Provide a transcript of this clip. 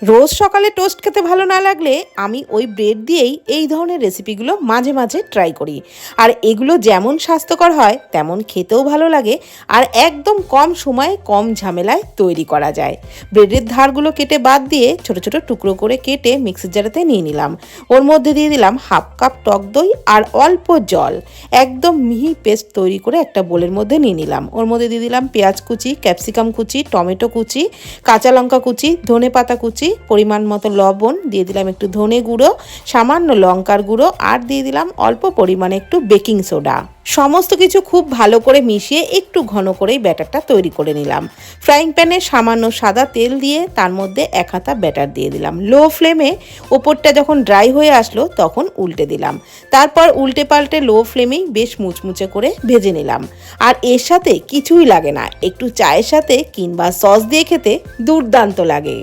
রোজ সকালে টোস্ট খেতে ভালো না লাগলে আমি ওই ব্রেড দিয়েই এই ধরনের রেসিপিগুলো মাঝে মাঝে ট্রাই করি। আর এগুলো যেমন স্বাস্থ্যকর হয় তেমন খেতেও ভালো লাগে, আর একদম কম সময়ে কম ঝামেলায় তৈরি করা যায়। ব্রেডের ধারগুলো কেটে বাদ দিয়ে ছোট ছোট টুকরো করে কেটে মিক্সির জারেতে নিয়ে নিলাম। ওর মধ্যে দিয়ে দিলাম হাফ কাপ টক দই আর অল্প জল। একদম মিহি পেস্ট তৈরি করে একটা বোলের মধ্যে নিয়ে নিলাম। ওর মধ্যে দিয়ে দিলাম পেঁয়াজ কুচি, ক্যাপসিকাম কুচি, টমেটো কুচি, কাঁচা লঙ্কা কুচি, ধনে পাতা কুচি, পরিমাণ মতো লবণ দিয়ে দিলাম, একটু ধনে গুঁড়ো, সামান্য লঙ্কার গুঁড়ো, আর দিয়ে দিলাম অল্প পরিমাণে একটু বেকিং সোডা। সমস্ত কিছু খুব ভালো করে মিশিয়ে একটু ঘন করেই ব্যাটারটা তৈরি করে নিলাম। ফ্রাইং প্যানে সামান্য সাদা তেল দিয়ে তার মধ্যে এক হাতা ব্যাটার দিয়ে দিলাম। লো ফ্লেমে ওপরটা যখন ড্রাই হয়ে আসলো তখন উল্টে দিলাম। তারপর উল্টে পাল্টে লো ফ্লেমেই বেশ মুচমুচে করে ভেজে নিলাম। আর এর সাথে কিছুই লাগে না, একটু চায়ের সাথে কিংবা সস দিয়ে খেতে দুর্দান্ত লাগে।